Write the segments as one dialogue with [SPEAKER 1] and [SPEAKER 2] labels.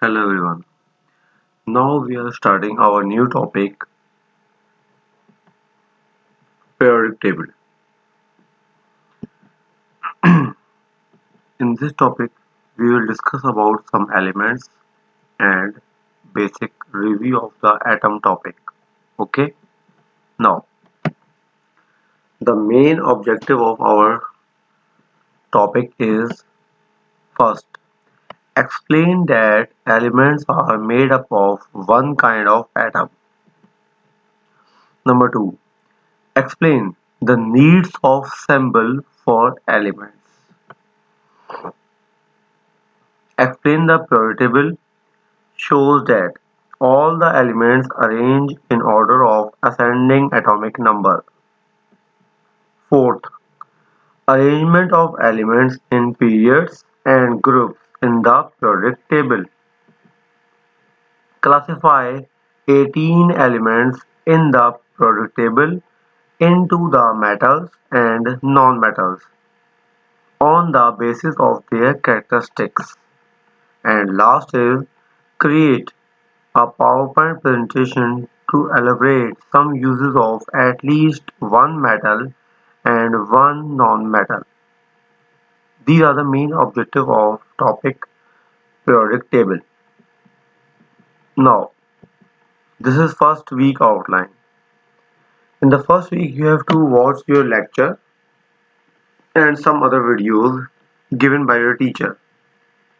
[SPEAKER 1] Hello everyone. Now we are starting our new topic, periodic table. In this topic, we will discuss about some elements and basic review of the atom topic. Okay? Now, the main objective of our topic is first, explain that elements are made up of one kind of atom. Number 2, explain the needs of symbol for elements. Explain the periodic table shows that all the elements arrange in order of ascending atomic number. Fourth, arrangement of elements in periods and groups in the periodic table. Classify 18 elements in the periodic table into the metals and nonmetals on the basis of their characteristics. And last is create a PowerPoint presentation to elaborate some uses of at least one metal and one non-metal. These are the main objective of topic periodic table. Now, this is first week outline. In the first week, you have to watch your lecture and some other videos given by your teacher.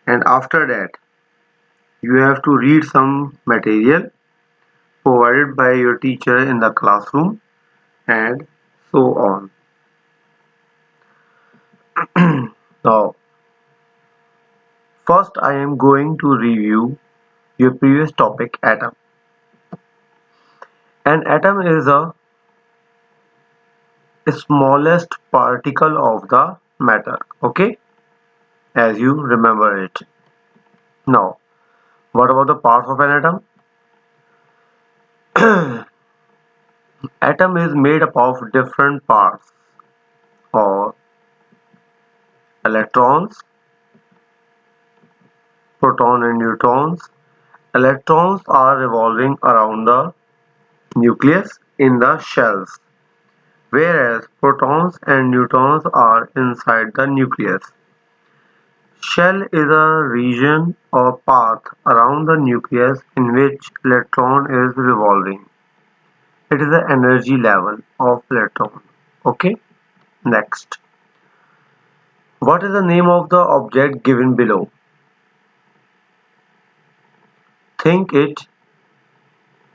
[SPEAKER 1] And after that, you have to read some material provided by your teacher in the classroom and so on. Now, first I am going to review your previous topic, atom. An atom is a smallest particle of the matter, okay, as you remember it. Now, what about the parts of an atom? Atom is made up of different parts or electrons, proton and neutrons. Electrons are revolving around the nucleus in the shells, whereas protons and neutrons are inside the nucleus. Shell is a region or path around the nucleus in which electron is revolving. It is the energy level of electron. Okay, next. What is the name of the object given below? Think it,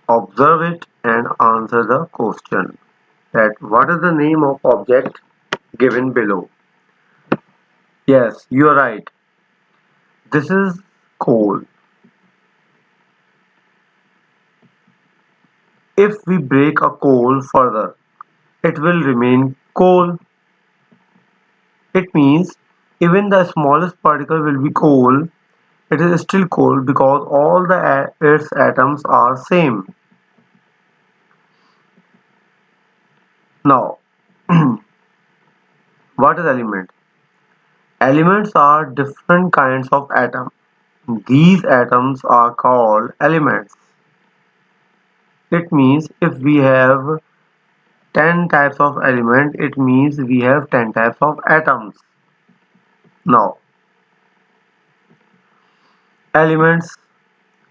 [SPEAKER 1] observe it and answer the question. That what is the name of object given below? Yes, you are right. This is coal. If we break a coal further, it will remain coal. It means even the smallest particle will be coal. It is still coal because all its atoms are same. Now, what is element? Elements are different kinds of atom. These atoms are called elements. It means if we have 10 types of element, it means we have 10 types of atoms. Now, elements.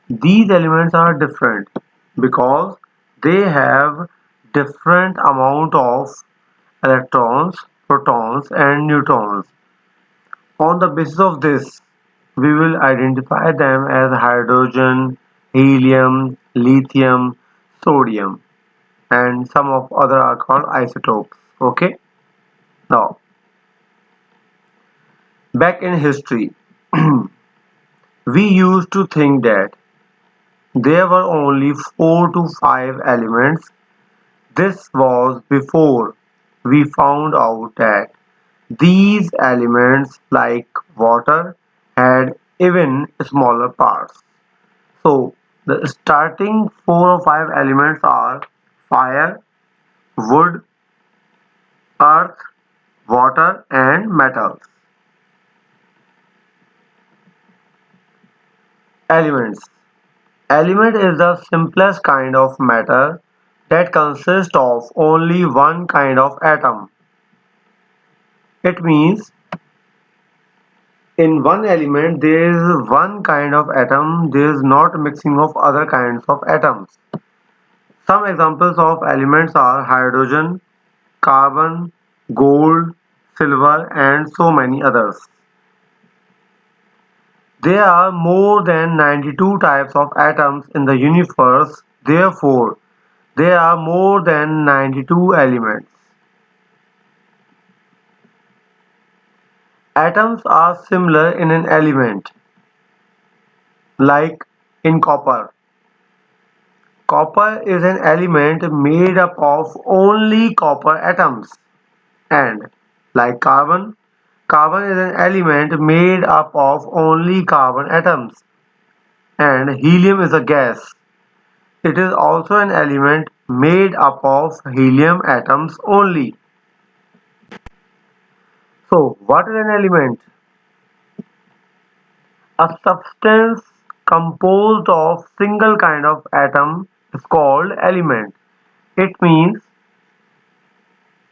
[SPEAKER 1] These elements are different because they have different amount of electrons, protons and neutrons. On the basis of this, we will identify them as hydrogen, helium, lithium, sodium, and some of other are called isotopes. Okay. Now, back in history, we used to think that there were only 4 to 5 elements. This was before we found out that these elements, like water, had even smaller parts. So, the starting 4 or 5 elements are fire, wood, earth, water, and metals. Elements. Element is the simplest kind of matter that consists of only one kind of atom. It means in one element there is one kind of atom, there is not mixing of other kinds of atoms. Some examples of elements are hydrogen, carbon, gold, silver, and so many others. There are more than 92 types of atoms in the universe, therefore, there are more than 92 elements. Atoms are similar in an element, like in copper. Copper is an element made up of only copper atoms. And like carbon, carbon is an element made up of only carbon atoms. And helium is a gas. It is also an element made up of helium atoms only. So, what is an element? A substance composed of single kind of atom is called element. It means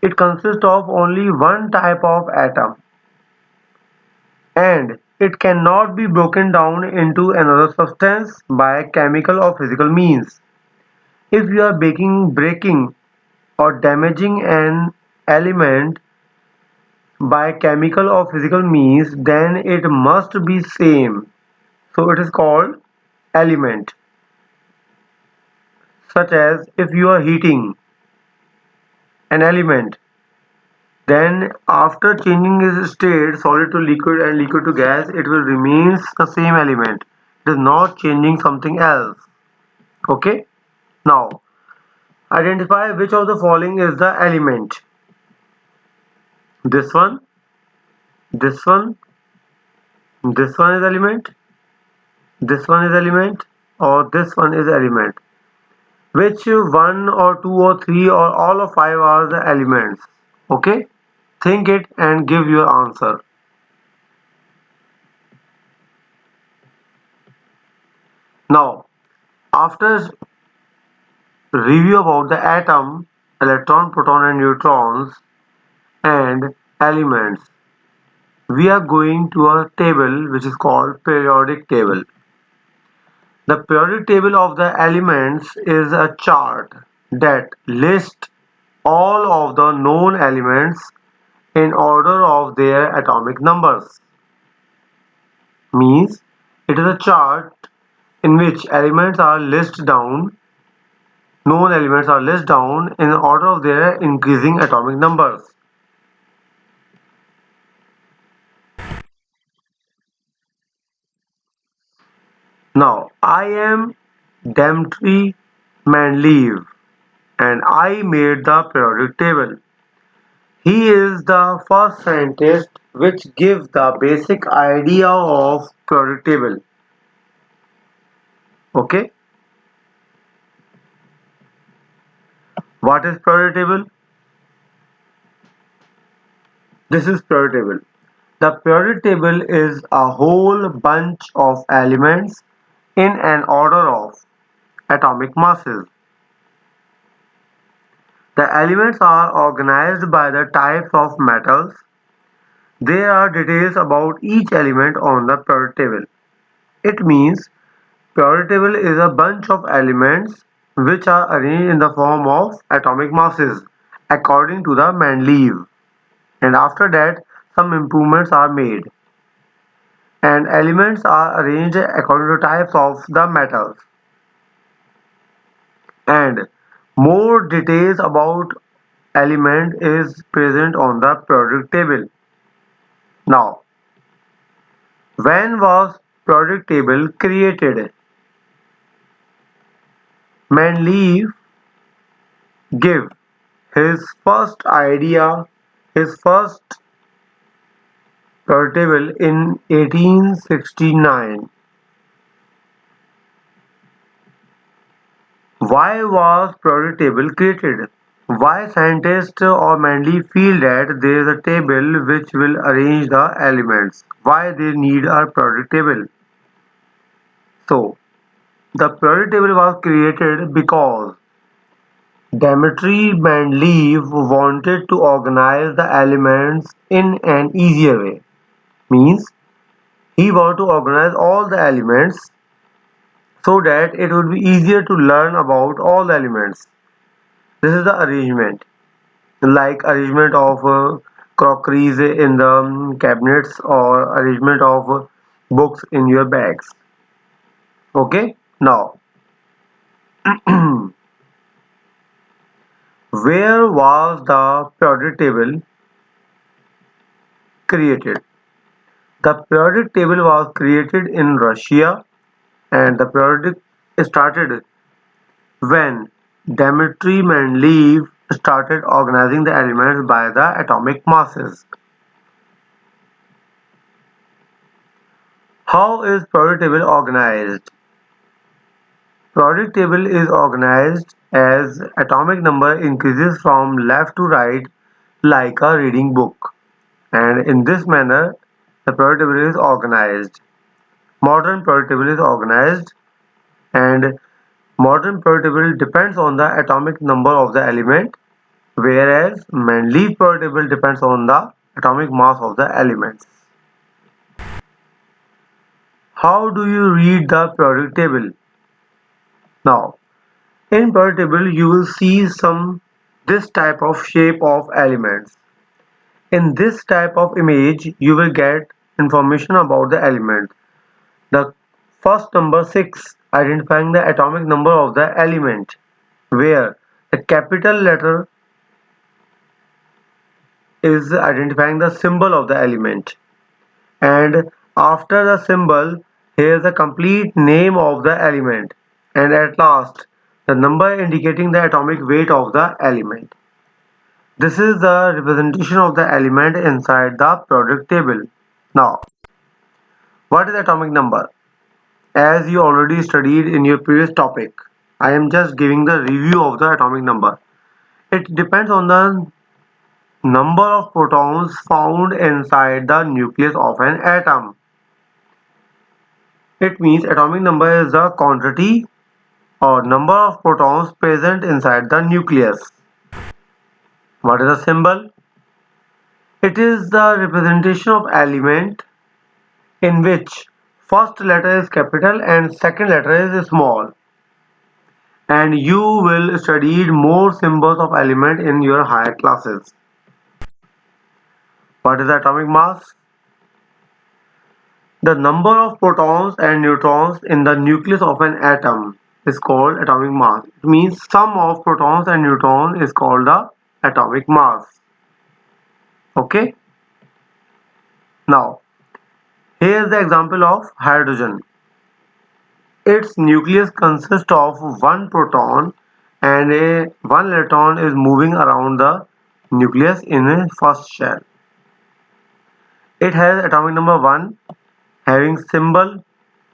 [SPEAKER 1] it consists of only one type of atom and it cannot be broken down into another substance by chemical or physical means. If you are breaking or damaging an element by chemical or physical means, then it must be same. So it is called element. Such as if you are heating an element, then after changing its state solid to liquid and liquid to gas, it will remains the same element. It is not changing something else. Okay. Now identify which of the following is the element. This one, this one, this one is element, this one is element, or this one is element. Which one or two or three or all of five are the elements? Okay. Think it and give your answer. Now, after review about the atom, electron, proton and neutrons and elements, we are going to a table which is called periodic table. The periodic table of the elements is a chart that lists all of the known elements in order of their atomic numbers. Means it is a chart in which elements are listed down, known elements are listed down in order of their increasing atomic numbers. Now, I am Dmitry Mendeleev and I made the periodic table. He is the first scientist which gives the basic idea of periodic table. Okay, what is periodic table? This is periodic table. The periodic table is a whole bunch of elements in an order of atomic masses. The elements are organized by the types of metals. There are details about each element on the periodic table. It means periodic table is a bunch of elements which are arranged in the form of atomic masses according to the Mendeleev. And after that, some improvements are made. And elements are arranged according to types of the metals. And more details about element is present on the periodic table. Now, when was periodic table created? Mendeleev gave his first idea, his first periodic table in 1869. Why was periodic table created? Why scientists or Mendeleev feel that there is a table which will arrange the elements? Why they need a periodic table? So, the periodic table was created because Dmitry Mendeleev wanted to organize the elements in an easier way. Means he wanted to organize all the elements so that it would be easier to learn about all the elements. This is the arrangement, like arrangement of crockeries in the cabinets or arrangement of books in your bags. Okay, now where was the periodic table created? The periodic table was created in Russia, and the periodic started when Dmitry Mendeleev started organizing the elements by the atomic masses. How is periodic table organized? Periodic table is organized as atomic number increases from left to right like a reading book, and in this manner the periodic table is organized. Modern periodic table is organized, and modern periodic table depends on the atomic number of the element, whereas Mendeleev periodic table depends on the atomic mass of the elements. How do you read the periodic table? Now, in periodic table you will see some this type of shape of elements. In this type of image you will get information about the element. The first number 6 identifying the atomic number of the element, where the capital letter is identifying the symbol of the element, and after the symbol here is the complete name of the element, and at last the number indicating the atomic weight of the element. This is the representation of the element inside the periodic table. Now, what is atomic number? As you already studied in your previous topic, I am just giving the review of the atomic number. It depends on the number of protons found inside the nucleus of an atom. It means atomic number is the quantity or number of protons present inside the nucleus. What is the symbol? It is the representation of element in which first letter is capital and second letter is small. And you will study more symbols of element in your higher classes. What is the atomic mass? The number of protons and neutrons in the nucleus of an atom is called atomic mass. It means sum of protons and neutrons is called the atomic mass. Okay. Now, here is the example of hydrogen. Its nucleus consists of one proton and one electron is moving around the nucleus in a first shell. It has atomic number 1 having symbol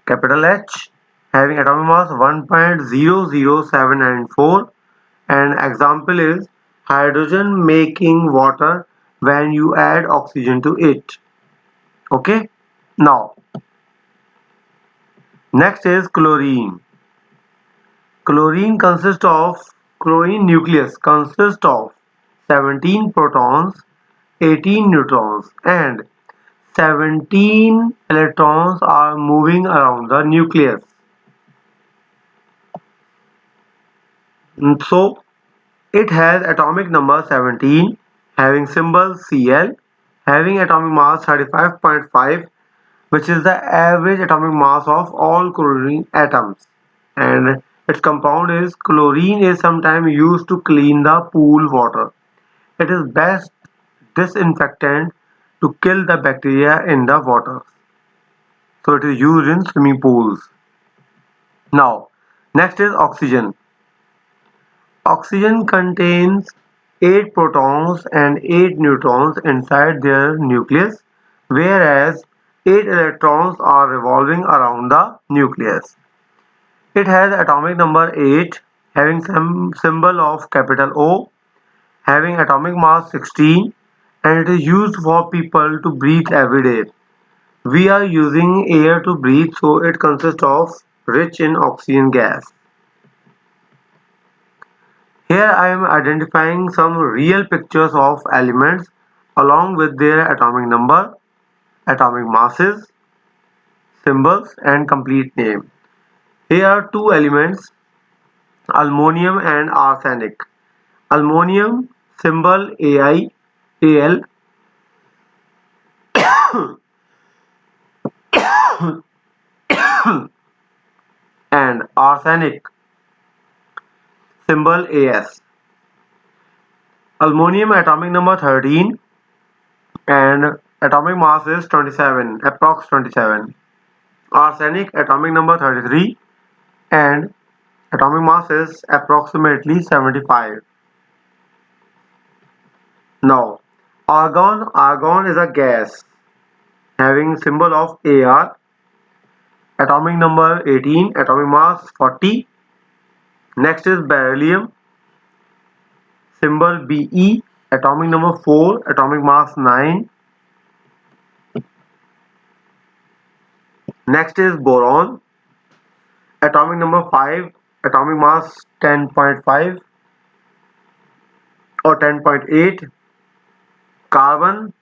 [SPEAKER 1] capital H, having atomic mass 1.00794, and example is hydrogen making water when you add oxygen to it. Okay. Now, next is chlorine. Chlorine nucleus consists of 17 protons, 18 neutrons, and 17 electrons are moving around the nucleus. So it has atomic number 17 having symbol Cl, having atomic mass 35.5, which is the average atomic mass of all chlorine atoms, and its compound is chlorine is sometimes used to clean the pool water. It is best disinfectant to kill the bacteria in the water. So it is used in swimming pools. Now, next is oxygen. Oxygen contains 8 protons and 8 neutrons inside their nucleus, whereas 8 electrons are revolving around the nucleus. It has atomic number 8, having some symbol of capital O, having atomic mass 16, and it is used for people to breathe every day. We are using air to breathe, so it consists of rich in oxygen gas. Here I am identifying some real pictures of elements along with their atomic number, atomic masses, symbols and complete name. Here are two elements, aluminum and arsenic. Aluminum symbol Ai, Al, and arsenic symbol As. Aluminum atomic number 13 and atomic mass is 27, approx 27. Arsenic atomic number 33 and atomic mass is approximately 75. Now, argon is a gas having symbol of Ar, atomic number 18, atomic mass 40. Next is beryllium, symbol Be, atomic number 4, atomic mass 9. Next is boron, atomic number 5, atomic mass 10.5 or 10.8. Carbon,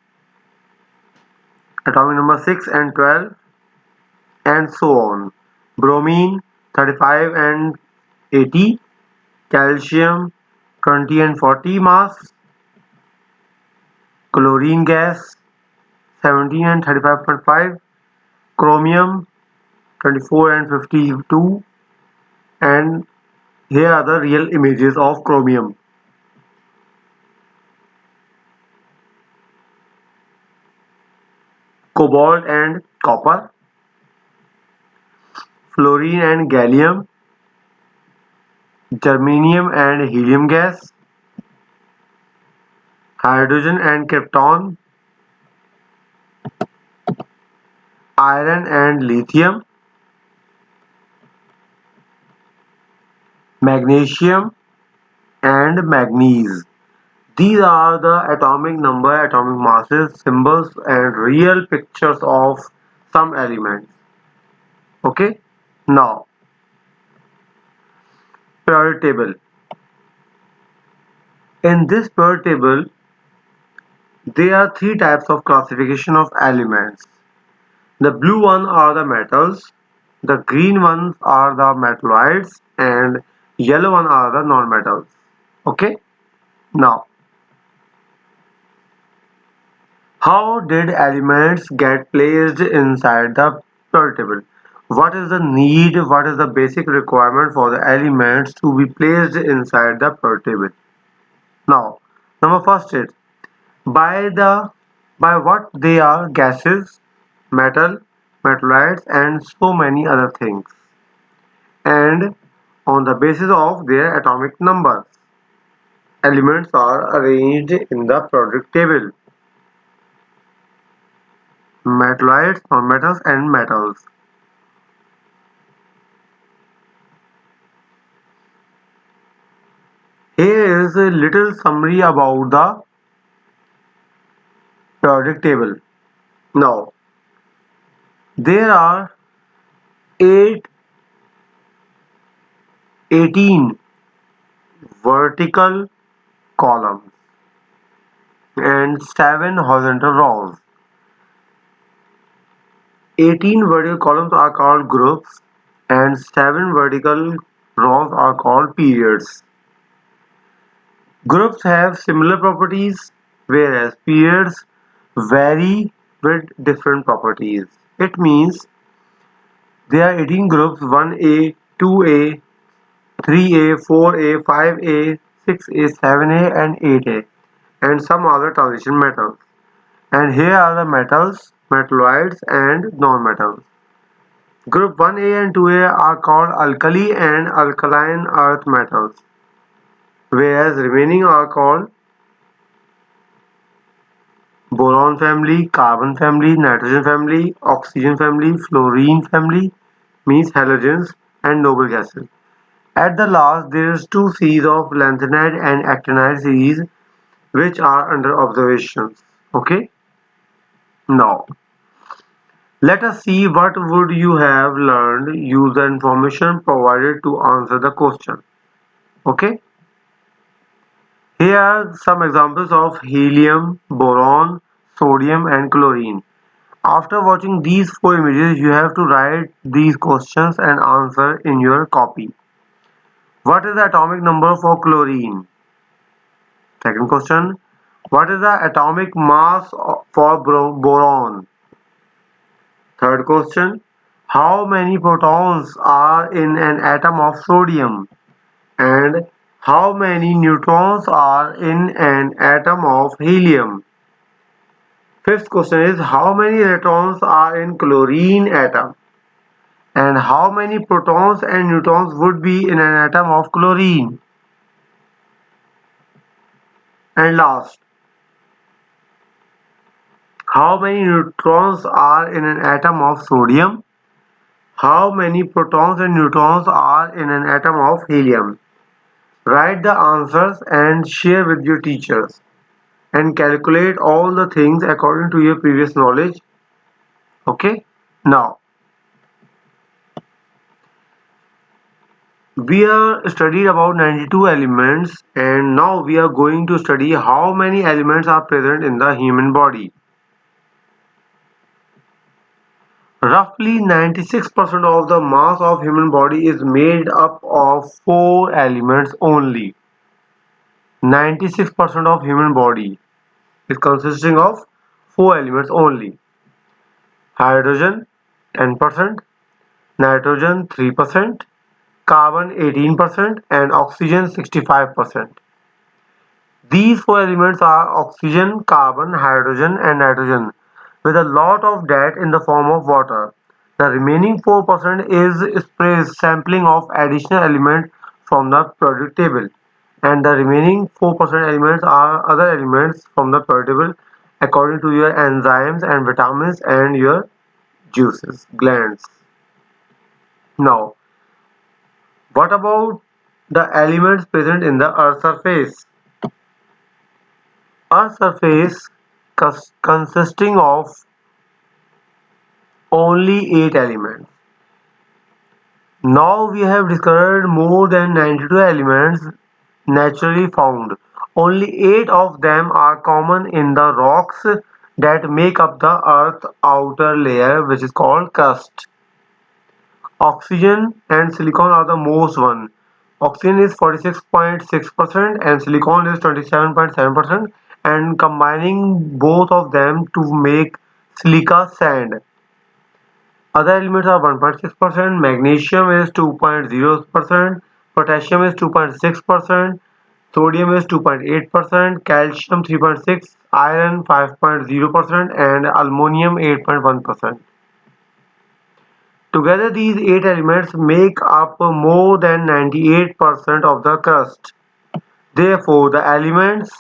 [SPEAKER 1] atomic number 6 and 12, and so on. Bromine 35 and 80. Calcium 20 and 40 mass. Chlorine gas 17 and 35.5. Chromium 24 and 52. And here are the real images of chromium. Cobalt and copper. Fluorine and gallium. Germanium and helium gas. Hydrogen and krypton. Iron and lithium. Magnesium and manganese. These are the atomic number, atomic masses, symbols and real pictures of some elements. Okay. Now, periodic table. In this periodic table, there are three types of classification of elements. The blue one are the metals, the green ones are the metalloids, and yellow one are the non-metals. Okay. Now, how did elements get placed inside the periodic table? What is the need, what is the basic requirement for the elements to be placed inside the periodic table? Now, number first is by what they are gases, metal, metalloids and so many other things, and on the basis of their atomic numbers. Elements are arranged in the periodic table. Metalloids, nonmetals and metals. Here is a little summary about the periodic table. Now, there are 8, 18 vertical columns and 7 horizontal rows. 18 vertical columns are called groups and 7 vertical rows are called periods. Groups have similar properties whereas periods vary with different properties. It means there are 18 groups 1A, 2A, 3A, 4A, 5A, 6A, 7A and 8A and some other transition metals. And here are the metals, metalloids and non-metals. Group 1A and 2A are called alkali and alkaline earth metals, whereas remaining are called boron family, carbon family, nitrogen family, oxygen family, fluorine family, means halogens and noble gases. At the last, there is two series of lanthanide and actinide series which are under observations. Okay. Now, Let us see what would you have learned. Use the information provided to answer the question. Okay. Here are some examples of helium, boron, sodium and chlorine. After watching these four images, you have to write these questions and answer in your copy. What is the atomic number for chlorine? Second question. What is the atomic mass for boron? Third question. How many protons are in an atom of sodium? And how many neutrons are in an atom of helium? Fifth question is how many electrons are in chlorine atom? And how many protons and neutrons would be in an atom of chlorine? And last, how many neutrons are in an atom of sodium? How many protons and neutrons are in an atom of helium? Write the answers and share with your teachers and calculate all the things according to your previous knowledge. Okay, now we are studied about 92 elements and now we are going to study how many elements are present in the human body. Roughly 96% of the mass of human body is made up of four elements only. 96% of human body is consisting of four elements only. Hydrogen 10%, nitrogen 3%, carbon 18% and oxygen 65%. These four elements are oxygen, carbon, hydrogen and nitrogen with a lot of that in the form of water. The remaining 4% is space sampling of additional elements from the periodic table and the remaining 4% elements are other elements from the periodic table according to your enzymes and vitamins and your juices, glands. Now, what about the elements present in the Earth's surface? Earth's surface consisting of only 8 elements. Now we have discovered more than 92 elements naturally found. Only 8 of them are common in the rocks that make up the Earth's outer layer, which is called crust. Oxygen and silicon are the most one. Oxygen is 46.6% and silicon is 27.7% and combining both of them to make silica sand. Other elements are 1.6%, magnesium is 2.0%, potassium is 2.6%, sodium is 2.8%, calcium 3.6%, iron 5.0% and aluminum 8.1%. Together these 8 elements make up more than 98% of the crust. Therefore, the elements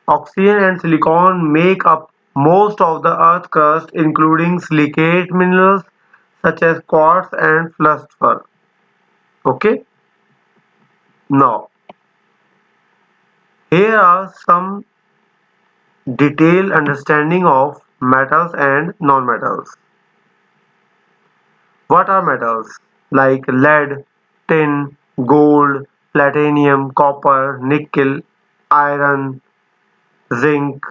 [SPEAKER 1] oxygen and silicon make up most of the Earth's crust including silicate minerals such as quartz and fluorspar. Okay, now here are some detailed understanding of metals and non-metals. What are metals? Like lead, tin, gold, platinum, copper, nickel, iron, zinc.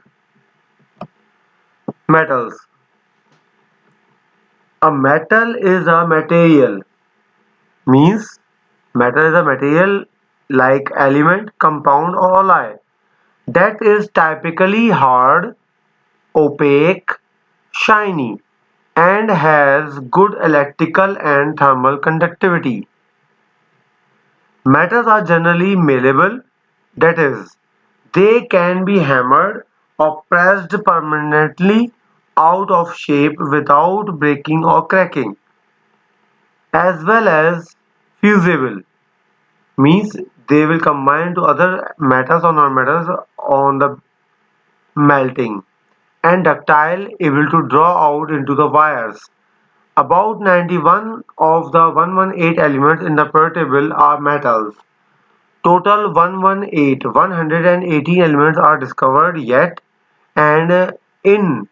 [SPEAKER 1] Metals. A metal is a material. Means metal is a material like element, compound or alloy that is typically hard, opaque, shiny and has good electrical and thermal conductivity. Metals are generally malleable, that is, they can be hammered or pressed permanently out of shape without breaking or cracking, as well as fusible, means they will combine to other metals or non-metals on the melting, and ductile, able to draw out into the wires. About 91 of the 118 elements in the periodic table are metals. Total 118 elements are discovered yet, and in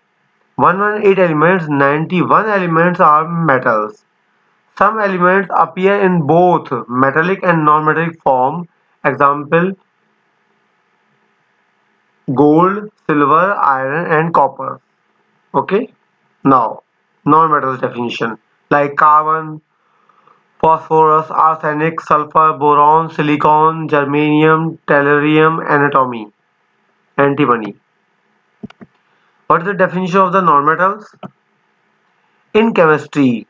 [SPEAKER 1] 118 elements, 91 elements are metals. Some elements appear in both metallic and non-metallic form. Example: gold, silver, iron, and copper. Okay. Now, non-metals definition like carbon, phosphorus, arsenic, sulfur, boron, silicon, germanium, tellurium, antimony. What is the definition of the non-metals? In chemistry,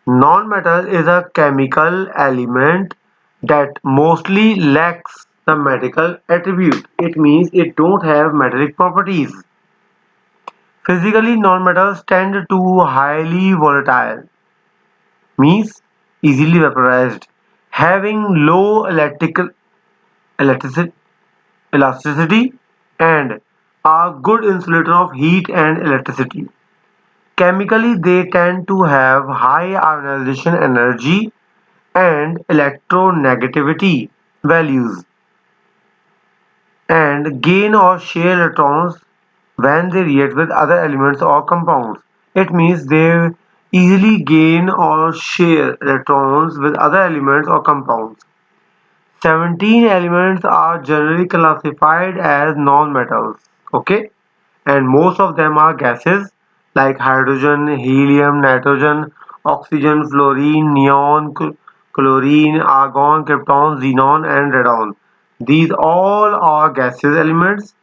[SPEAKER 1] non-metal is a chemical element that mostly lacks the metallic attribute. It means it don't have metallic properties. Physically, non-metals tend to highly volatile, means easily vaporized, having low electric elasticity and are good insulator of heat and electricity. Chemically, they tend to have high ionization energy and electronegativity values and gain or share electrons when they react with other elements or compounds. It means they easily gain or share electrons with other elements or compounds. 17 elements are generally classified as non-metals. Okay, and most of them are gases like hydrogen, helium, nitrogen, oxygen, fluorine, neon, chlorine, argon, krypton, xenon, and radon. These all are gaseous elements,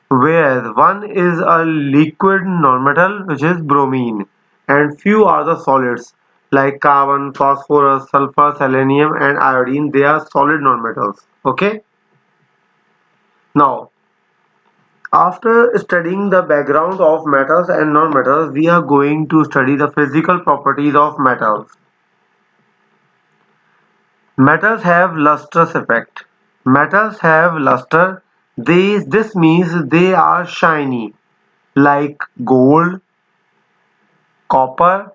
[SPEAKER 1] whereas one is a liquid nonmetal, which is bromine, and few are the solids like carbon, phosphorus, sulfur, selenium, and iodine. They are solid nonmetals. Okay. Now, after studying the background of metals and nonmetals, we are going to study the physical properties of metals. Metals have lustrous effect. Metals have luster. This means they are shiny, like gold, copper,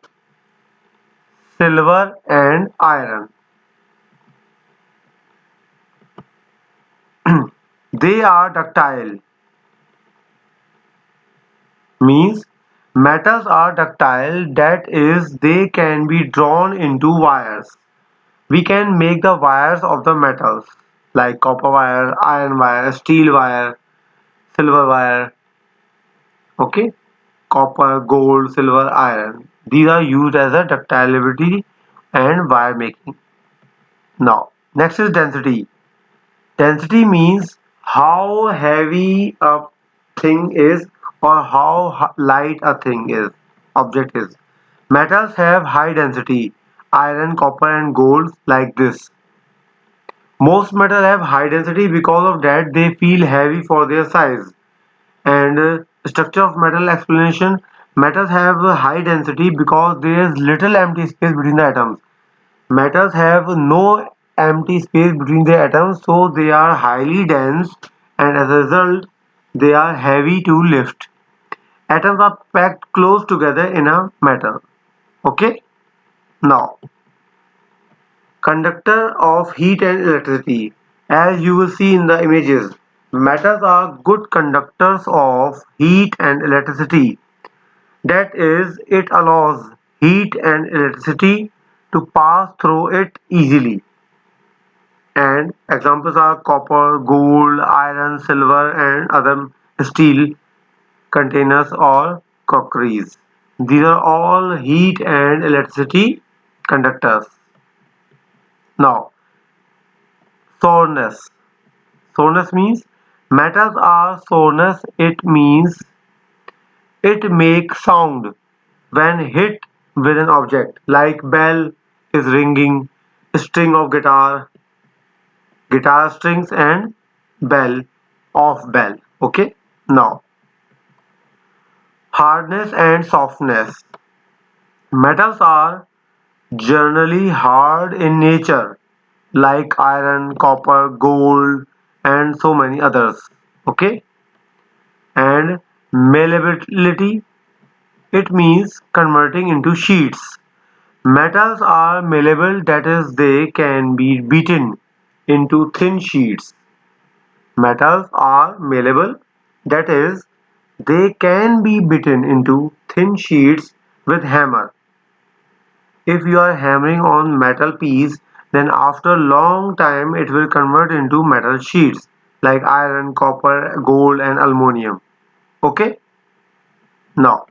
[SPEAKER 1] silver, and iron. They are ductile, means metals are ductile, that is, they can be drawn into wires. We can make the wires of the metals like copper wire, iron wire, steel wire, silver wire. Okay, copper, gold, silver, iron. These are used as a ductility and wire making. Now, next is density. Density means how heavy a thing is or how light a thing is, object is. Metals have high density, iron, copper, and gold like this. Most metals have high density, because of that they feel heavy for their size. And structure of metal explanation: metals have a high density because there is little empty space between the atoms. Metals have no empty space between the atoms, so they are highly dense, and as a result they are heavy to lift. Atoms are packed close together in a metal. Okay. Now, conductor of heat and electricity. As you will see in the images, metals are good conductors of heat and electricity. That is, it allows heat and electricity to pass through it easily. And examples are copper, gold, iron, silver, and other steel containers or crockeries. These are all heat and electricity conductors. Now, soreness. Soreness means metals are soreness. It means it makes sound when hit with an object, like bell is ringing, string of guitar, guitar strings, and bell of bell. Okay. Now, hardness and softness. Metals are generally hard in nature, like iron, copper, gold, and so many others. Okay. And malleability, it means converting into sheets. Metals are malleable, that is, they can be beaten into thin sheets. Metals are malleable, that is, They can be beaten into thin sheets with hammer. If you are hammering on metal piece, then after a long time it will convert into metal sheets like iron, copper, gold and aluminum. Okay? Now,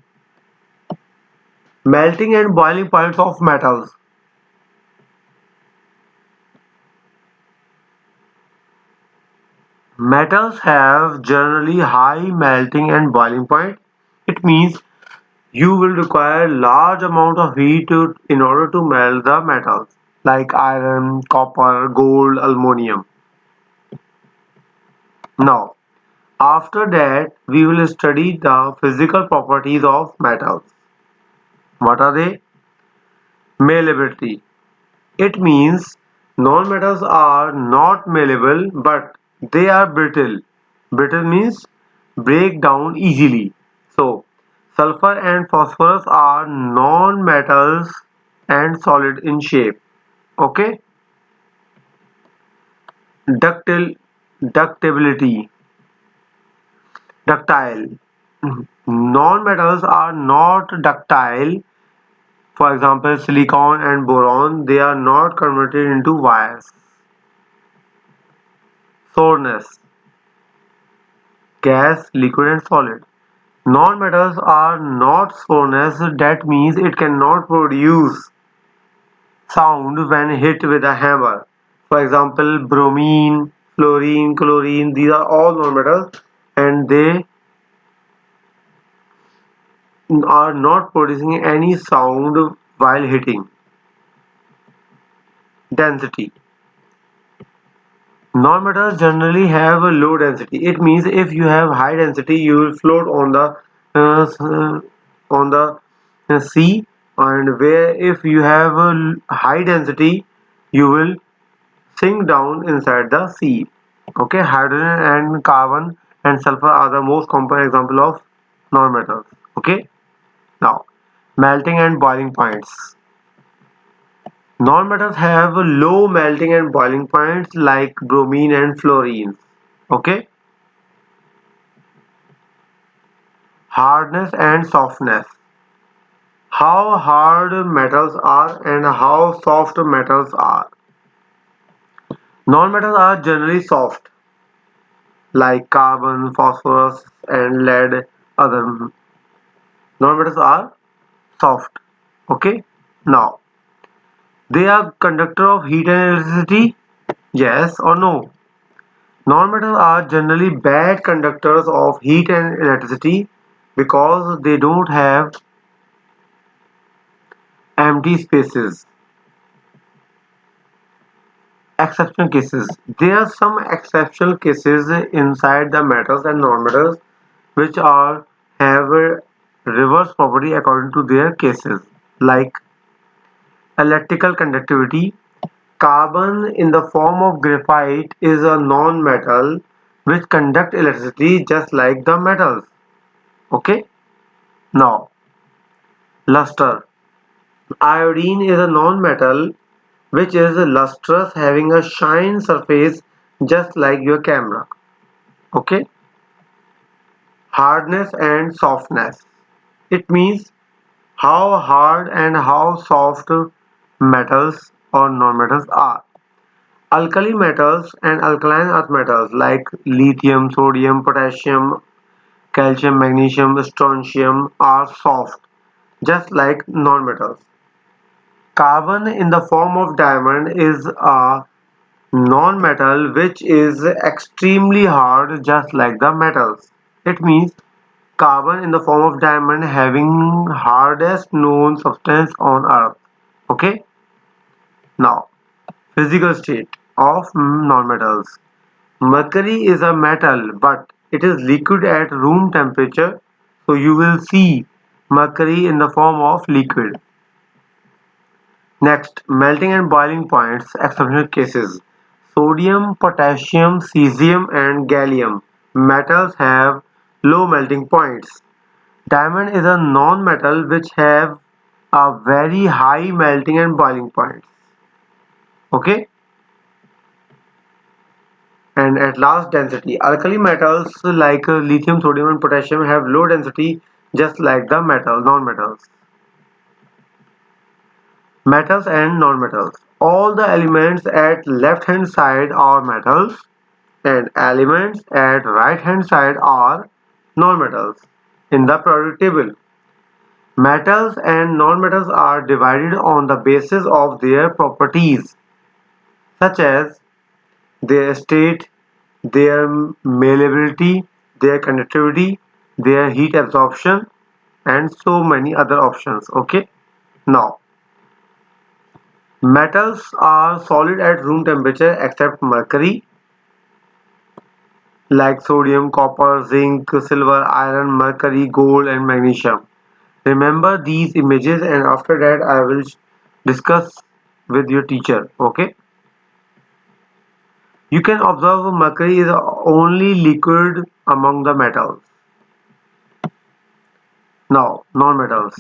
[SPEAKER 1] melting and boiling points of metals. Metals have generally high melting and boiling point. It means you will require large amount of heat in order to melt the metals like iron, copper, gold, aluminum. Now, after that, we will study the physical properties of metals. What are they? Malleability. It means non-metals are not malleable but they are brittle. Brittle means break down easily. So, sulfur and phosphorus are non-metals and solid in shape. Okay? Ductile, ductability, ductile. Non-metals are not ductile. For example, silicon and boron, they are not converted into wires. Soreness, gas, liquid and solid. Non-metals are not soreness, that means it cannot produce sound when hit with a hammer. For example, bromine, fluorine, chlorine, these are all non-metals and they are not producing any sound while hitting. Density. Non-metals generally have a low density. It means if you have high density, you will float on the sea, and where if you have a high density, you will sink down inside the sea. Okay, hydrogen and carbon and sulfur are the most common example of non-metals. Okay, now melting and boiling points. Non-metals have low melting and boiling points like bromine and fluorine. Okay, hardness and softness. How hard metals are and how soft metals are. Non-metals are generally soft like carbon, phosphorus and lead. Other non-metals are soft. Okay, now they are conductor of heat and electricity. Yes or no? Non-metals are generally bad conductors of heat and electricity because they don't have empty spaces. Exceptional cases. There are some exceptional cases inside the metals and non-metals which are have a reverse property according to their cases, like electrical conductivity. Carbon in the form of graphite is a non-metal which conduct electricity just like the metals. Okay? Now, luster. Iodine is a non-metal which is lustrous having a shine surface just like your camera. Okay? Hardness and softness. It means how hard and how soft metals or non-metals are. Alkali metals and alkaline earth metals like lithium, sodium, potassium, calcium, magnesium, strontium are soft, just like non-metals. Carbon in the form of diamond is a non-metal which is extremely hard just like the metals. It means carbon in the form of diamond having hardest known substance on earth. Okay, now physical state of nonmetals. Mercury is a metal but it is liquid at room temperature, so you will see mercury in the form of liquid. Next, melting and boiling points, exceptional cases. Sodium, potassium, cesium and gallium metals have low melting points. Diamond is a non-metal which have a very high melting and boiling points. Okay? And at last, density. Alkali metals like lithium, sodium, and potassium have low density, just like the non-metals. Metals and non-metals. All the elements at left-hand side are metals, and elements at right-hand side are non-metals. In the periodic table, metals and non-metals are divided on the basis of their properties, such as their state, their malleability, their conductivity, their heat absorption, and so many other options. Okay. Now, metals are solid at room temperature except mercury, like sodium, copper, zinc, silver, iron, mercury, gold, and magnesium. Remember these images, and after that I will discuss with your teacher. Okay. You can observe mercury is the only liquid among the metals. Now, non-metals.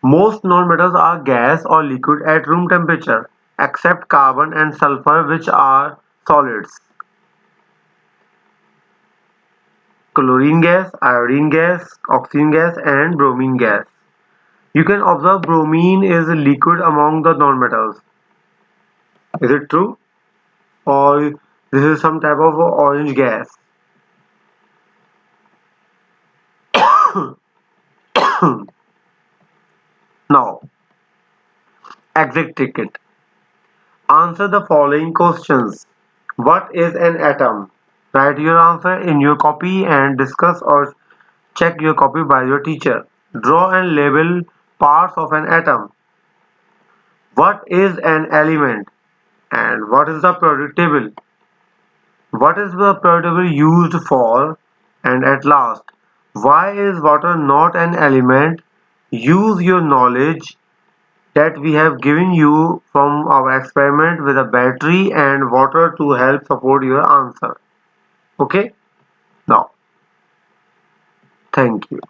[SPEAKER 1] Most non-metals are gas or liquid at room temperature, except carbon and sulfur, which are solids. Chlorine gas, iodine gas, oxygen gas, and bromine gas. You can observe bromine is a liquid among the non-metals. Is it true? Or this is some type of orange gas? Now, exit ticket. Answer the following questions. What is an atom? Write your answer in your copy and discuss or check your copy by your teacher. Draw and label parts of an atom. What is an element? And what is the periodic table? What is the periodic table used for? And at last, why is water not an element? Use your knowledge that we have given you from our experiment with a battery and water to help support your answer. Okay? Now, thank you.